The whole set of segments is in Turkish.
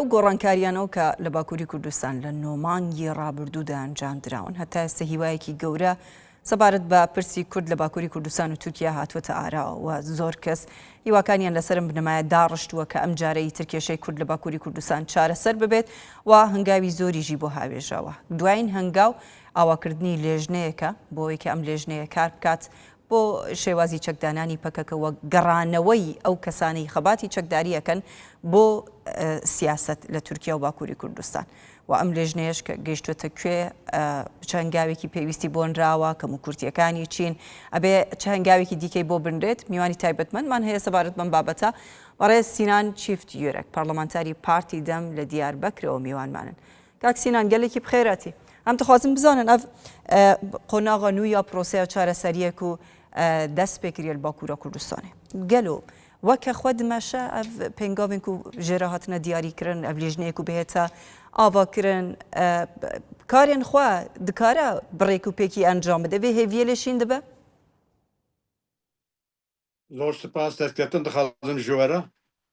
لەو گۆڕانکاریانەوە کە لە باکووری کوردستان لە نۆمانگی ڕابردوودا ئەنجامدراون هەتا ئێستا هیوایەکی گەورە سەبارەت بە پرسی کورد لە باکووری کوردستان و تورکیا هاتووەتە ئاراوە و زۆر کەس هیواکانیان لەسرم بنەمایە داڕشتووە کە ئەم جارەی ترکێشەی کورد لە باکووری کوردستان چارەسەر ببێت و هەنگاوی زۆریژی بۆ هاوێژاوە. دوایین هەنگاو ئاواکردنی لێژنەیەکە بۆ ئەوەی کە ئەم لێژنەیە کار بکات بۆ شێوازی چەکدانانی پەکەکەوە گەڕانەوەی ئەو کەسانەی خەباتی چەکداریەکەن بۆ سیاست لە تورکیا و باکووری کوردستان و ئەم لێژنەیەش کە گەیشتوێتە کوێ چەنگاوێکی پێویستی بۆنراوە کەم و کورتیەکانی چین ئەبێ چەنگاوێکی دیکەی بۆ بنرێت میوانی تایبەتمەندمان هەیە سەبارەت بەم بابەتە بەڕێز سینان چیفت یۆرەک پەرلەمانتاری پارتی دەم لە دیاربەکرەوە میوانمانن. کاک سینان گەلێکی بخێراتی ئەم دەخوازم بزانن ئەف قۆناغە نو یا پرۆسەیە چارەسەریەک و دەست پێکریە لە باکوورە کوردستانێ گەلۆ وەکە خۆ دمەشە ئەف پێنگاوێک و ژێرە هاتنە دیاریکردن ئەف لێژنەیەک و بهێتە ئاواکردن کارێن خوا دکارە بڕێک و پێکی ئەنجام بدە بێ هێڤیە لێشین دەبە؟ زۆر سپاس دەستکردن دەخوازم ژوەرە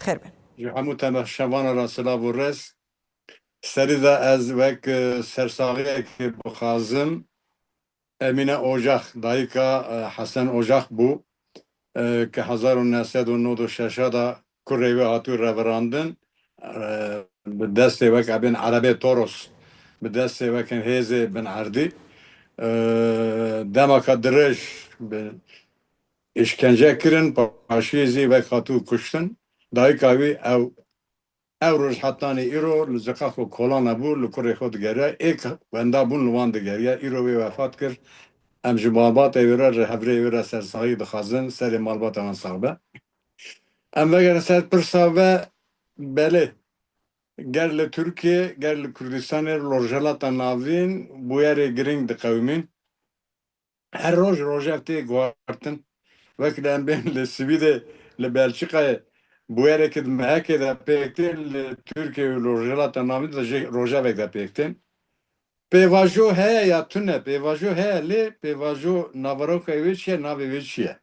خێر بن ji hemû temaşevanan ra silav û rez serî de ez wek sersaxiyekê bixwazim Emîne Ojax dayîka Hesen Ojax bû ki 1996 da kurê wê hatû reverandin bi destê wek ebên Erebê Toros bi destê wekên hêzê bin erdî demaka dirêj işkence kirin paşiyê zî wek hatû kuştin dayîka wî ew rojhetanê îro li ziqaq û kolan nebû li kurê xwe digere êk wenda bûn li wan digeriye îro wê wefat kir em ji malbatê wê re ji hevrê wê re sersahî dixwazin serê malbata wan sağ be em vegerin ser pirsa ve belê ger li Tirkiye ger li Kurdistanê rojhelata navîn bûyerê giring diqewimîn her roj rojev tê guhartin wek li em bên li Swîdê li Belçîkayê bûyerekê di mehekê de pêktên li Tirkiye û rojhelata navîn de jê rojevek de pêktên pêvajo heye ya tune pêvajo heye lê pêvajo navaroka wê çi ye navê wê çi ye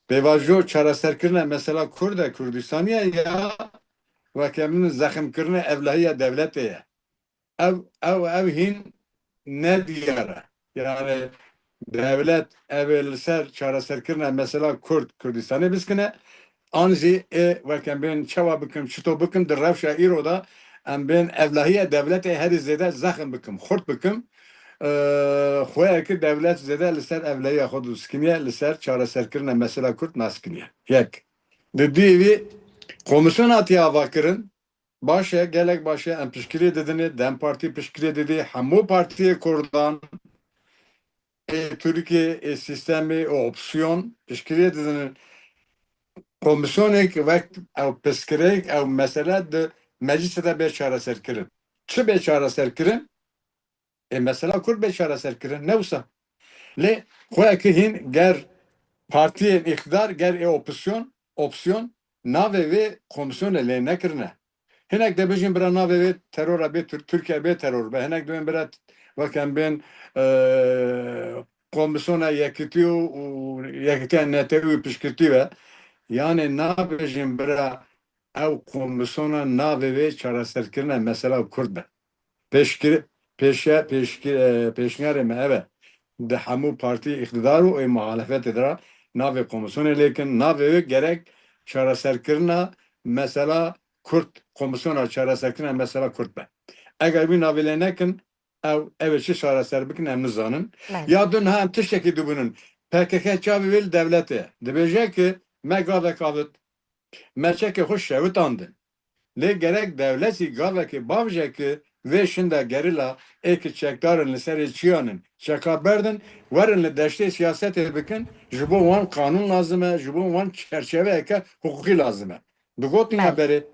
pêvajo çareserkirina mesela Kurd e Kurdistanî ye ya weke min zexmkirina evlahiya devletê ye ev hîn ne diyare yani devlet ev li ser çareserkirina mesela Kurd Kurdistanê biskine an jî wek em bên çawa bikim çito bikim di rewşa îro da em bên evlahiya devletê herî zêde zexm bikim xurt bikim xweyekî devlet zêde li ser evlahiya xwe diskiniye li ser çareserkirina mesela Kurd naskiniye yek di dîvî komisyon hatiye avakirin baş e gelek baş e em piştgirî didinê Dem Partî piştgirî didî hemû partiyê Kurdan Türkiye sistemê opsiyon piştgirî didinin komisyonek wek ew piskirêk ew mesele di meclisê de bê çareserkirin çi bê çareserkirin mesela Kurd bê çareserkirin ne wisa lê xweyekî hîn ger partiyên îxtidar ger opsiyon navê wê komisyonê lê nekirine hinek de bijîn bira navê wê terora bê Tirkiye bê teror be hinek dibên bira wek em bên komisyona yekîtî û yekîtiya netewî piştgirtî be yani nabêjin bira ew komisyona navê wê çareserkirina mesela Kurd be pêşniyarê me ev e di hemû partî îxtidar û muhalefetê de ra navê komisyonê lêkin navê wê gerek çareserkirina mesela Kurd komisyona çareserkirina mesela Kurd be eger wî navê lê nekin ew çi çareser bikin em nizanin ya din hem tiştekî dibûnin PKK çavê wê li devletê dibêje ki me gavek avit me çekê xwe şewitandin lê gerek devletî gavekê bavjekî vê şinde gerîla êkî çekdarin li serê çiyanin çeka berdin werin li deştê siyasetê bikin ji bo wan qanûn lazim e ji bo wan çerçeveyeke hukukî lazim e digotin berê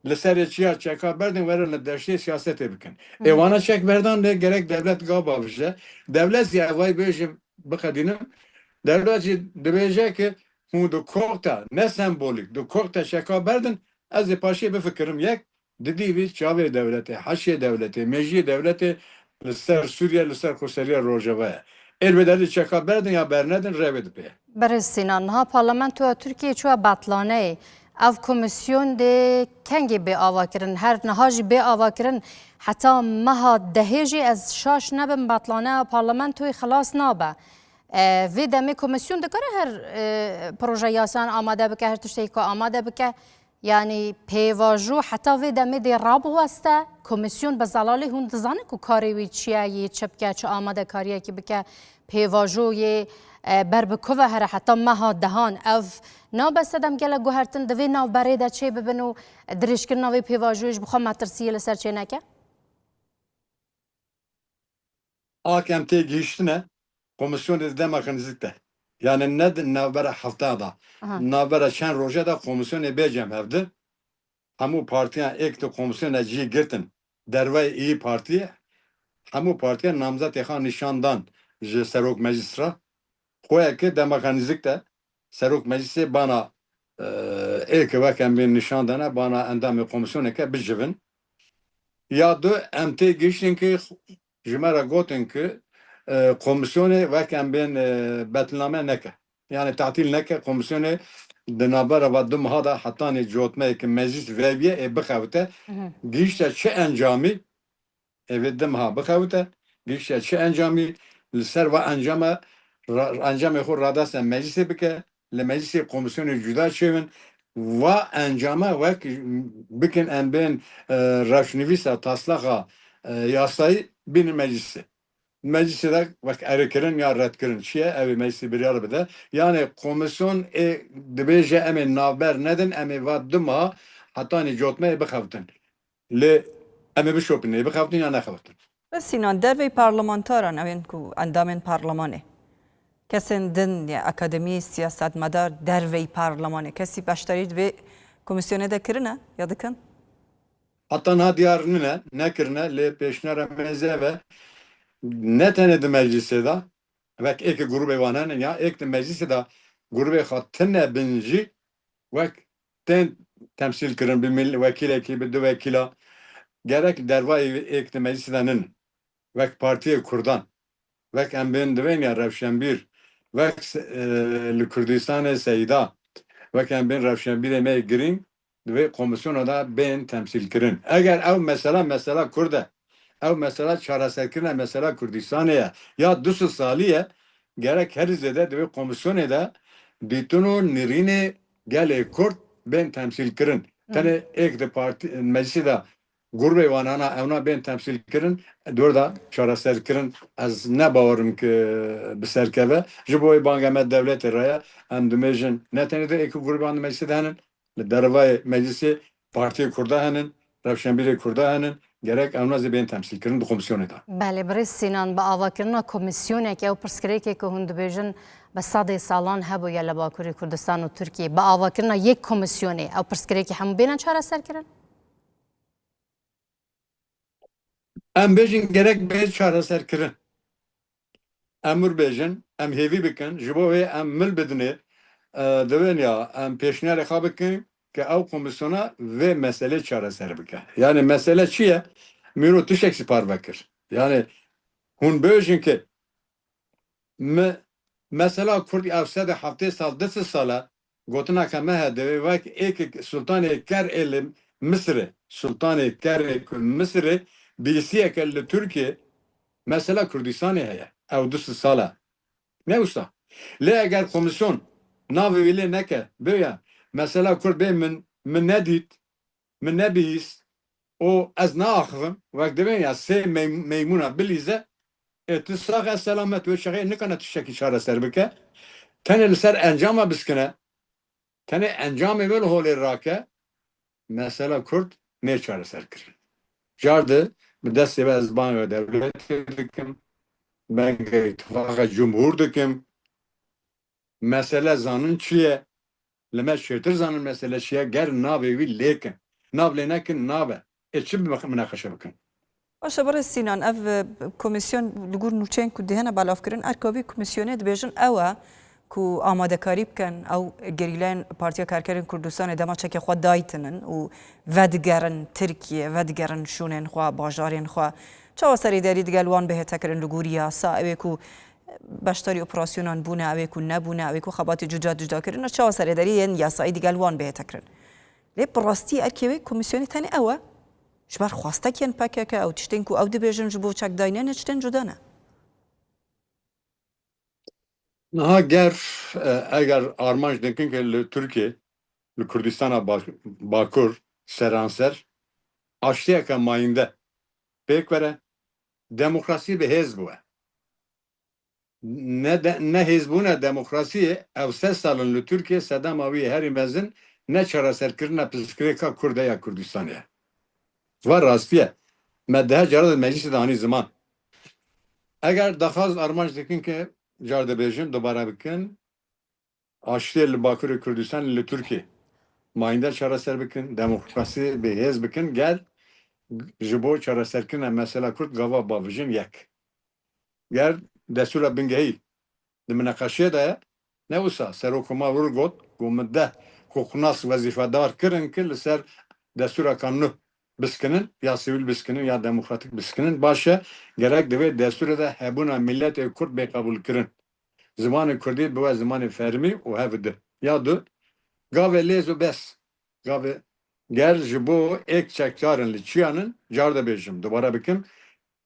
li serê çiya çeka berdin werin li deştê siyasetê bikin êwana çek berdan lê gerek devlet gav bavije devlet zî evayî bêjim biqedînim devlet jî dibêje ki hûn di korta ne sembolik di korta çeka berdin ez ê paşê bifikirim yek di dîvî çavê devletê heşê devletê mejiyê devletê li ser Sûriye li ser Kurseriya Rojava ye elbette çeka berdin ya bernedin rêvê dipê Berez Sinan ha parlamentoya Tirkiye çuwa betlaneyê اف کمیسیون ده کنگی به آوا کرن هر نهاجی به آوا کرن حتی مها دهیجی از شاش نبم بطلانه پارلمانتوی خلاص نابه وی دمی کمیسیون دکاره هر پروژه یاسان آماده بکه هر تشتی که آماده بکه یعنی پیواجو حتی وی دمی دی راب واسطه کمیسیون به زلالی هون دزانه که کاری وی چیه یه چپکه چه آماده کاریه که بکه پیواجو یه بر بکوه هر حتی مها دهان اف نا بسدم گله گوهرتن دوی ناو بريده چه ببنو درشکر ناوی پیواجوش بخوام مترسیه لسر چه نکه آکم تی گیشتنه komisyon demokratikte. Yani ne navbera haftada, navbera şen roja da komisyonu becem evde. Hamu partiye ek de komisyona ji girtin. Dervay iyi partiye. Hamu partiye namzat ekhan nişandan ji serok meclisra. Koya ki demokratikte serok meclisi bana ek vekem bir nişandana bana endamı komisyonu ke bijivin. Ya da emte geçtin ki jimara gotin ki komisyonu vekem ben betlname neke. Yani tatil neke komisyonu denabara ve dumhada hatta ne jotme ki meclis veviye bıkavte geçte çe encami evet dumha bıkavte geçte çe encami ser ve encama encame xur radasa meclise bike le meclise komisyonu cüda çevin ve encama ve bikin en ben rafnivisa taslaha yasayı bin meclisi. Meclisi de bak erekirin ya redkirin şiye evi meclisi bir yer bide. Yani komisyon dibêje em navber nedin em vadduma hatta ni jotme bixevtin. Le em bişopin bixevtin ya nexevtin. سینان دروی پارلمانتاران اوین کو اندامین پارلمانه کسین دن یا اکادمی سیاست مدار دروی پارلمانه کسی باشترید به کمیسیونه ده کرنه یا دکن؟ Hatta na diyarını ne kirine le peşnere meze ve ne tane de meclise de ve ek grubu vanan ya ek de meclise de grubu hattına binci ve ten temsil kirin bir milli vekil ekibi de vekila gerek dervayı ek de meclisenin ve partiye kurdan ve embin deven ya Revşenbir ve Kürdistan'e Seyda ve embin Revşenbir emeğe girin ve komisyona da ben temsil kirin. Eğer ev mesela Kürde ev mesela çareserkirine mesela Kürdistan'e ya dusu saliye gerek her zede ve komisyona da bütünü nirine gele Kürt ben temsil kirin. Tane ek de parti meclisi de gurbe vanana evna ben temsil kirin dorda çareserkirin az ne bavarım ki biserkeve jiboy bangamet devlet raya em dumejin ne tane de ek gurban meclisi de hanin dervay meclisi parti kurda hanin Revşenbir kurda hanin gerek evna ben temsil kirin bu komisyonu da. بله برای سینان با آوا کردن کمیسیونه که او پرسکری که هند بیژن به صد سالان هبو یا لباکوری کردستان و ترکیه با آوا کردن یک کمیسیونه او پرسکری که هم بینن چهار سر کردن Em bejin gerek bez çareser kirin. Emur bejin, em hevi bikin, jibo ve em mil bidine devin ya em peşnere xabikin ki ev komisyona ve mesele çareser bikin. Yani mesele çiye? Miro tişek sipar bekir. Yani hun bejin ki mesela Kurdi evsede hafte sal dısı sala gotuna kemehe devi ve ek sultanı ker elim Mısır'ı sultanı ker Mısır'ı birisiye kelle Türkiye mesela Kürdistan'ı heye ev dısı sala ne usta le eğer komisyon navi vile neke böyle mesela Kürt bey min nedit min nebihis o az na akhvim ve demen ya se meymuna bilize اتصاق سلامت و شغی نکنه تشکی چاره سر بکه تنه لسر انجام بسکنه تنه انجام ول هول راکه mesela Kürt ne çare ser kirin jardı bir deste ve ezban ve devlet dikim ben ittifaka cumhur dikim mesele zanın çiye leme şirtir zanın mesele çiye ger nabe vi lekin nable nekin nabe eçim bir münakaşa bakın. باشه برای سینان اف کمیسیون لگور نوچین که دهنه بالاف کرن ارکاوی کمیسیونه دبیجن اوه که آماده کاری بکن او گریلین پارتیا کارکرین کردستان دما چک خود دایتنن و ودگرن ترکیه ودگرن شونن خوا باجارین خوا چه سری داری دگلوان به تکرن لگوریا سا اوی که باشتاری اپراسیونان بونه اوی که نبونه اوی که خبات جدا کرن چه سری داری این یاسایی دگلوان به تکرن لێ بڕاستی ئەرکێوەی کۆمیسیۆنی تەنێ ئەوە ژبار خواستەکیان پاکەکە ئەو تشتێن و ئەو دەبێژن ji بۆ چەکداینێنە تشتێن جودانە Niha ger eger armanj dikin ki li Türkiye, li Kurdistana Bakur, seranser, aştiyeke mayinde pek vere demokrasi bir hezb bu. Ne hezbu ne demokrasi ev ses salın li Türkiye sedem avi her imezin ne çaraser ne psikreka Kurde ya Kurdistan'ya. Var rastiye. Meddehe carad meclisi de hani zaman. Eğer daha armanj dikin ki car dibêjin dubara bikin aştê li Bakurê Kurdistan li Türkiye mayînde çareser bikin demokrasî bêhêz bikin gel ji bo çareserkirina mesela Kurd gava bavijin yek gel destûra bingehî di mineqeşiyê de ne wisa serokoma wir got ku min deh xwexinas wezîfedar kirin ki li ser destûra kanûnû biskinin ya sivîl biskinin ya demokratik biskinin başe gerek divê destûrê de hebûna milletê Kurd bêqebûl kirin. Zimanê Kurdî biwe zimanê fermî û hevdî. Ya du gavê lêz û bes. Gavê ger ji bo ek çekdarên li çiyanin car dibêjim dubara bikim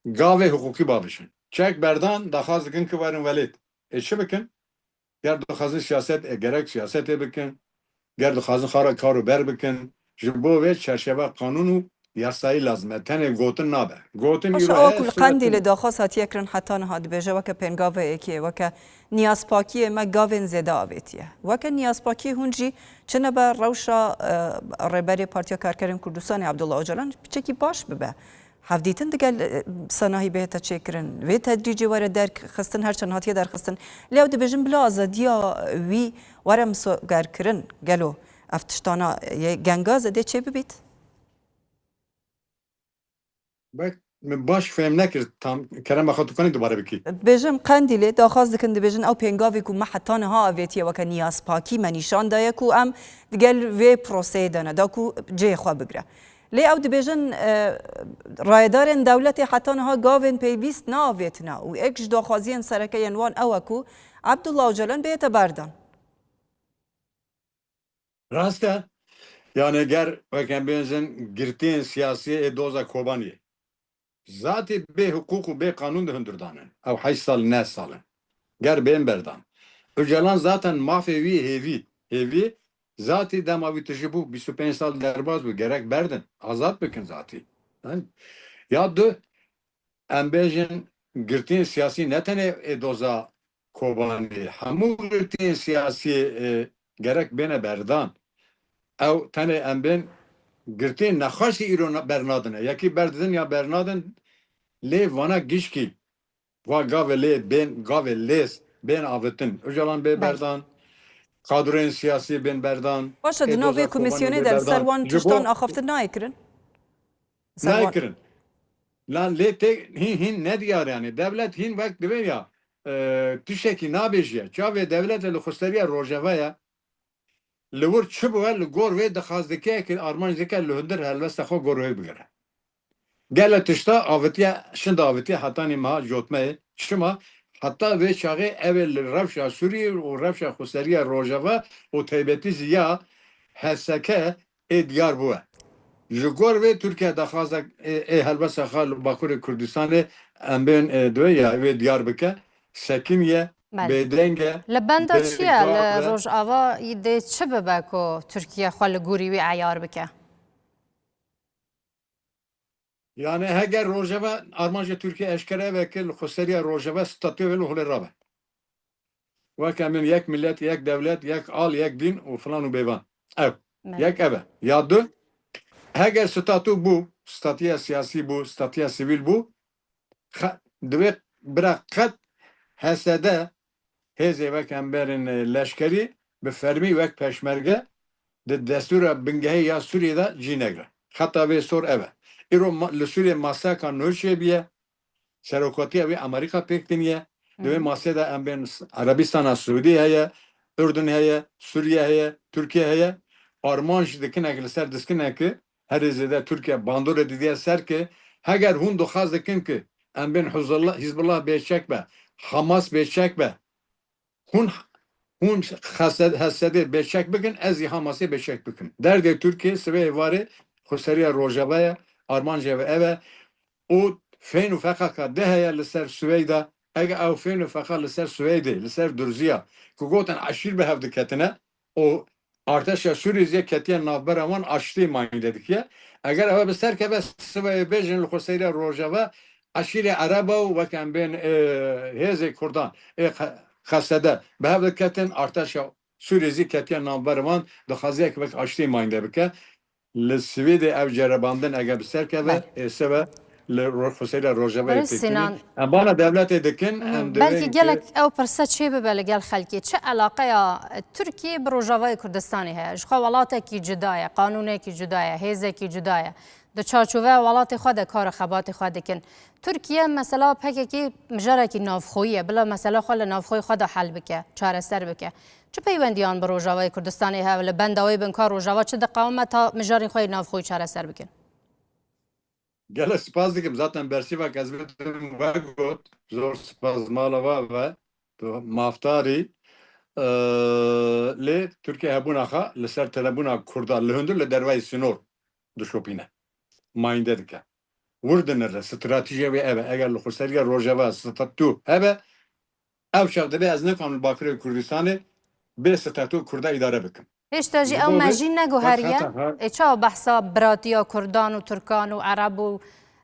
gavê hukukî bavişin. Çek berdan daxwaz dikin ki werin welêt. Çi bikin? Ger dixwazin siyaset gerek siyasetê bikin. Ger dixwazin xara kar û ber bikin. Ji bo vê çerşeve kanûn û yasayî lazim e. Tenê gotin nabe. Gotin باشه îro ئەوە heye کول قەندی لە داخواست هاتیەکردن حتا نەها دەبێژە وەکە پێنگاوەیەکێ وەکە نیازپاکیە مە گاوێن زێدا ئاوێتیە وەکە نیازپاکی هونجی چنە بە ڕەوشە ڕێبەرێ پارتیا کارکەرن کوردستانی عەبدوڵڵا ئۆجەلان پچێکی باش ببە هەفدیتن دەگەل سەناهی بێتە چێکردن وێ تەدریجی وەرە دەرخستن هەرچەند هاتیە دەرخستن لێو دەبێژن بلا ئازادیە وی وەرە مسۆگارکردن گەلۆ ئەف تشتانە گەنگازە دێ چێ ببیت Bak baş fehm nekir tam kerem xatukani dubare bikî. بێژم قەندی لێ داخواست دکن دەبێژن ئەو پێنگاوێک و مە حتانەها ئاوێتیە وەکە نیازپاکی مەنیشاندایەک و ئەم دگەل وێ پرۆسەیە دەنەداک و جێخوا بگرە لێ ئەو دەبێژن ڕایدارێن دەولەتی حتانەها گاوێن پێویست ناوێتنا و ئێکش داخوازیان سەرەکەیان وان ئەوەک و عەبدوڵڵا ئۆجەلان بێتە بەردان Rast e. Yani ger veken benzin girtiyen siyasiye doza kobaniye. Zati be hukuku be kanun de hündürdanın. Ev 8 sal ne salın. Ger ben berdan. Öcalan zaten mafevi hevi zati demavi tişibu 25 sal derbaz bu gerek berdin. Azat bikin zati. Ya du embejin girtiyen siyasi netene doza kobaniye. Hamu girtiyen siyasi gerek bene berdan. Ev tane emben girtiyen naxaşi îro bernadine. Yekî berdidin ya bernadin lê vana gişkî va gavê lê bên gavê lêz bên avêtin. Öcalan bê berdan. Kadrên siyasî bên berdan. باشە دناو vê komisyonê de li ser wan tiştan axaftin naykirin Nakirin. Lan lê tê hin ne diyar yani. Devlet hin vek dibe ya tiştekî nabêjiye. Çavê devlet li xwesteriya rojevaya li wir çi bûye li gor wê dixwazdikeyekî armanc dike li hundir helbesta xwe gor wê bigire. Gel tişta avetiye şimdi avetiye hatanî meha jotmeyê çima hatta vê çaxê ev li rewşa Sûriyê û rewşa xwesteriya rojeva û taybetî ziya heseke ê diyar bûye. Ji gor vê Tirkiye daxwaza ê helbesta xwe li Bakurê Kurdistanê em bên doye ya wê diyar bike sekin ye bêdeng e لە بەندە چییە لە ڕۆژئاوا دێ چ ببە کۆ تورکیە خوا لە گووری وی عیار بکە Yani heger rojeva armanca Türkiye eşkere vekil xwesteriya rojeva statüye li holê rabe. Wek em yek millet, yek devlet, yek al, yek din û filan û bêvan. Ev. Yek ev e. Ya du heger statû bû, statiya siyasî bû, statiya sivîl bû divê bira qet hesede hêzê wek em berên leşkerî bi fermî wek peşmerge di destûra bingehê ya Sûriyê de cî negre. Heta vê sor ev e. İro li Sûriye masaka nûşê biye serokatiya wê Amerîka pêk diniye divê masê de em bên Arabistana Suudî heye Ürdün heye Sûriye heye Türkiye heye armanj dikinek li ser diskinekî herî zêde Türkiye bandorê didiye ser ki heger hûn dixwaz dikin ki em bên Hizbullah bêçek be Hamas bêçek be hûn Hun hasede beşek bikin, ez Hamas'ı beşek bikin. Derdi Türkiye sive varı Xuseriya Rojava'ya, Armanca ve eve o feyn u fekaka deheye liser Süveyda ege ev feyn u feka liser Süveyde, liser Durziya ku goten aşir be hevdiketine o arteşa Suriye ketiyen navberaman aştı mayın dedik ya. Eğer eve beser kebe sive bejin Xuseriya Rojava aşire Araba ve ken ben heze Kurdan خسته به هر کتن ارتش سوریزی کتیان نامبرمان دخوازی که بک آشتی ماینده بکه لسوید او جرباندن اگه بسر که و سبه لرخصیل روژاوی پیتونی بانا دولت دکن بلکه گلک او پرسه چه ببه لگل خلکی چه علاقه یا ترکیه به روژاوی کردستانی هست جخوا ولاته کی جدایه قانونه کی جدایه هیزه کی جدایه دو چارچوبه ولات خود کار خبات خود کن ترکیه مثلا پکه کی مجره کی نافخویه بلا مثلا خال نافخوی خود حل بکه چاره سر بکه چه پیوندیان به روژاوی کردستانی ها ولی بنداوی بنکار روژاوا چه دقیقه تا مجاری خوی نافخوی چاره سر بکن گله سپاس دیگم zaten برسیوا کذبتم و گفت زور سپاس مالوا و مافتاری لی ترکیه هبونا خا لسر تلبونا کردا لهندر لدروای سنور دشوپینه ماینده دکه وردنر استراتیجی و eve eğer Xuseriya Rojava statü eve ev şevde be az nekan Bakırköy Kürdistan'ı be statü Kurda idare bikin. هشتا جی او مجی نگو هریه چه بحثا براتیا کردان و ترکان و عرب و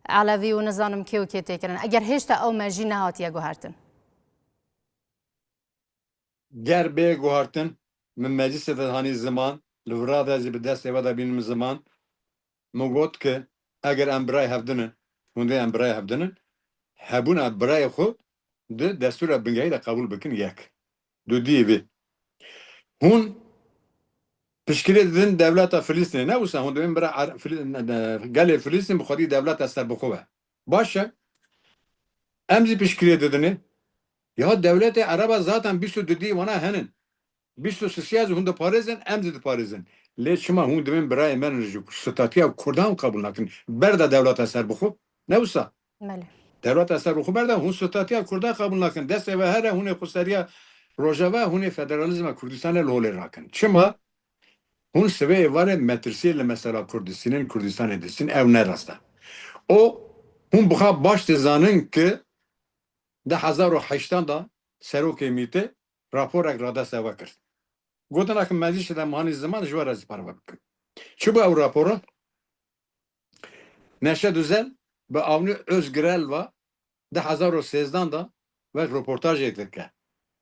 علوی و نزانم کیو کی تکرن اگر هشتا او مجی نهاتیه گو هرتن گر به گوهرتن من meclis hani zaman livrada az bir dest evada benim zaman mugot ki eğer embraya hevdinin hunde embraya hevdinin hebun embraya xo de destura bingayı da kabul bikin yek. Do diye hun تشکیل دادن دولت فلسطین نه واسه هم دویم برای گل فلسطین بخوادی دولت است بخواه باشه امزی تشکیل دادنه یا دولت عرب zaten 22 وانا هنن 23 هند پاریزن امزی پاریزن لیش شما هم دویم برای من رجوع ستاتیا کردان قبول نکن برده دولت است بخو نه واسه دولت است بخو برده هم ستاتیا کردان قبول نکن دست و هر هونه خسریا روجاوا هونه فدرالیسم کردستان لوله راکن شما Hun seviye var metrisiyle mesela Kurdistan edilsin ev nerede? O hun buha baş tezanın ki de 2008'dan da serok emite rapor agrada sevakır. Godan akım meclis de mani zaman jvar az parva bakın. Şu bu raporu neşe düzel ve avni özgürel ve de 2008'dan da ve röportaj ettik.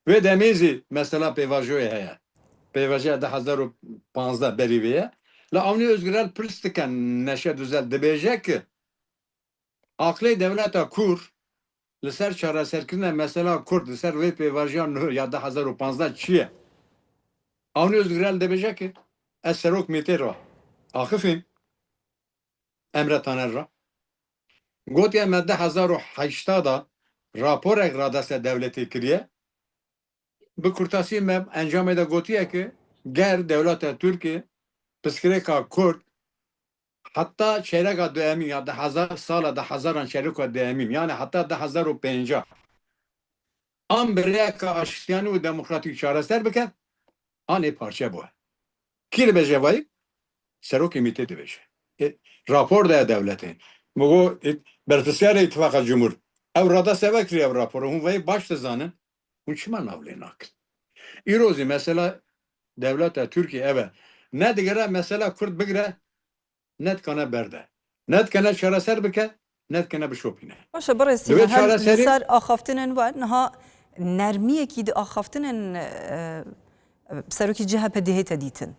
Ve demizi mesela pevajoya heye. پیوژه 2015 بریویه لعونی özgürel پرستکن نشه دوزل دبیجه که عقلی دولت کور لسر چاره سرکنه مثلا کرد لسر وی پیوژه نه یا 2015 چیه عونی özgürel دبیجه که از سروک میتر را آخفین امرتانه را گوتیه مده 2080 دا راپور اقرادست دولتی کریه به کرتاسی مب انجام ده گوتیه که گر دولت ترکیه پسکرکا کرد حتی چهرکا دوامین یا 1000 سال 1000 چهرکا دوامین yani hatta 2050 an bireka aştiyani و demokratik çareser bike an parça bu. Kil bejevayı serok imite de beje. Rapor da devletin. Bu bertisiyar ittifaka cumhur. Evrada sevekri ev raporu. Hun vay baş tezanın. Hun çiman avlenak. İrozi mesela devlet Türkiye eve ne digere mesela Kürt bigre net kana berde. Net kana çareser bike net kana bişopine. باشه برسی هر سر آخافتنن و نها نرمیه کی د آخافتنن سروکی جهه پدیه تدیتن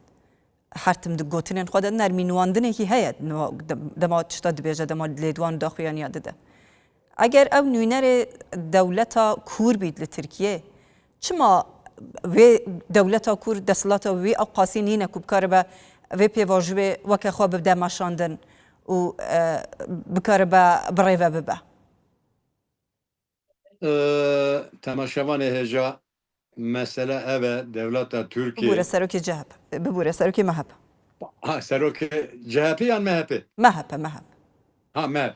حرتم د گوتنن خود نرمینواندنه کی هیت دما چتا دبیجه دما لیدوان داخویان یاده ده اگر او نوینر دولتا کور بید لترکیه چما و دولتا کور دسلاتا و اوقاسی نینه کوب کاربه و پیواجوه وکه خواب بده ماشاندن و بکاربه برایوه ببه تماشاوان هجا مسئله اوه دولت ترکیه ببوره سروکی جهب ببوره سروکی مهب ها سروکی جهبی یا مهبی؟ مهب ها مهب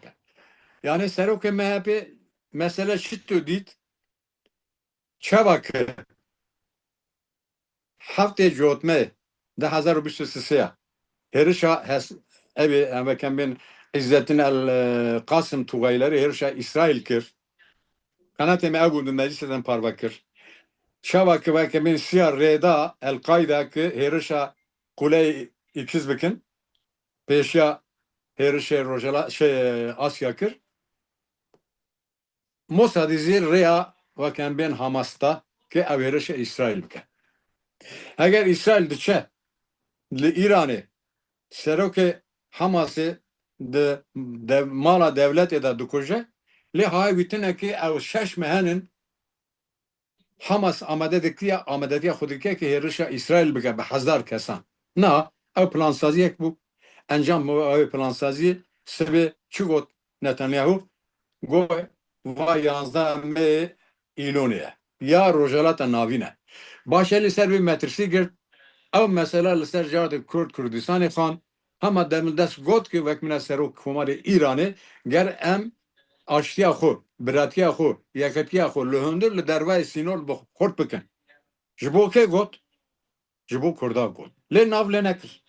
yani سروکی مهبی مسئله چی تو دید؟ چه باکه هفته جوتمه 2023 هرشا هس ابي اما كان بين عزتنا القاسم توغيلري هرشا اسرائيل كر قناه ما اقول مجلسن باربكر شبكه بك من سيار ريدا القاعده ك هرشا قولي اكس بكن بيشا هرشا روجلا شي اسيا كر موساد زير ريا وكان بين حماستا كي او هرشا اسرائيل بك اگر اسرائيل دچه لإيراني سروک حماسی de mala devleti de dikuje li hay vitine ki ev şeş mehenin Hamas amadediya xudike ki herişa İsrail bike be hazar kesan. Na ev plansaziyek bu. Encam bu ev plansazi sebi çugot Netanyahu go va 11 me İloniye. Ya rojalata navine. Başeli ser bir metrisi gir. Ev mesela li ser jardi Kurdistanê xan hema demildest got ki vekmine serok komarê İranê ger em aştiya xwe, biratiya xwe, yeketiya xwe li hundir li dervayê sînor bi xurt bikin. Ji bo kê got? Ji bo Kurda got. Lê nav lê nekir.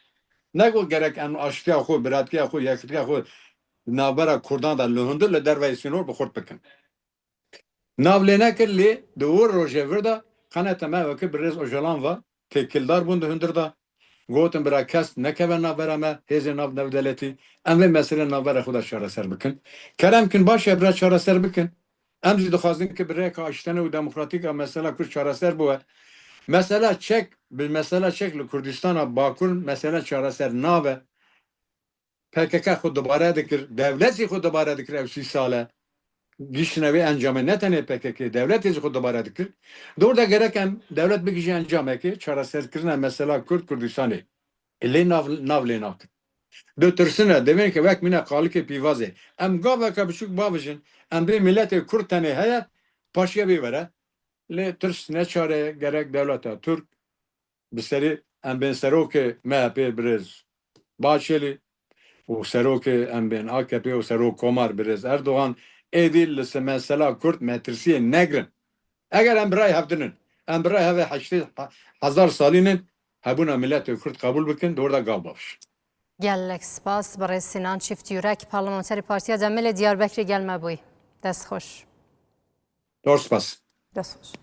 Negot gerek em aştiya xwe, biratiya xwe, yeketiya xwe navbera Kurdan da li hundir li dervayê sînor bi xurt bikin. Nav lê nekir lê di wir rojê vir de qenete me wekî bi rêz ojalan ve têkildar bûn di hundir da gotin bira kes nekeve navbera me hêzê nav devletî em vê meselê navbera xwe de çareser bikin. Kerem kin baş e bira çareser bikin. Em jî dixwazin ki bi rêka aştene û demokratîk a mesela Kurd çareser bûye. Mesela çek bi mesela çek li Kurdistana Bakur mesela çareser nabe. PKK xwe dibare dikir, devletî xwe dibare dikir ev 30 sale. Giştine ve encamı ne tane PKK devlet ezi xwe dibare dikir. Doğruda gerek em devlet bir kişi encamı ki çareser kirine mesela Kurdistanê. Lê nav lê nakin. Dötürsüne demek ki vek mine kalıke pivazê. Em gaveka biçûk bavijin. Em bir milletê Kurd tenê heye paşiye bivere. Lê tirs ne çare gerek devleta Türk bi serî em bên serokê MHP birêz Bahçeli û serokê em bên AKP û serok Komar birêz Erdoğan êdî li mesela Kurd metirsiyê negrin. Eger em birayê hevdinin em birayê hevê 80,000 salînin hebûna milletê Kurd kabul bikin doğru da gav baviş. gelek spas برای سینان چیفت یورک پارلمانتری پارتیا دمل دیاربکر gelme boy. دست خوش. Doğru spas. دست خوش.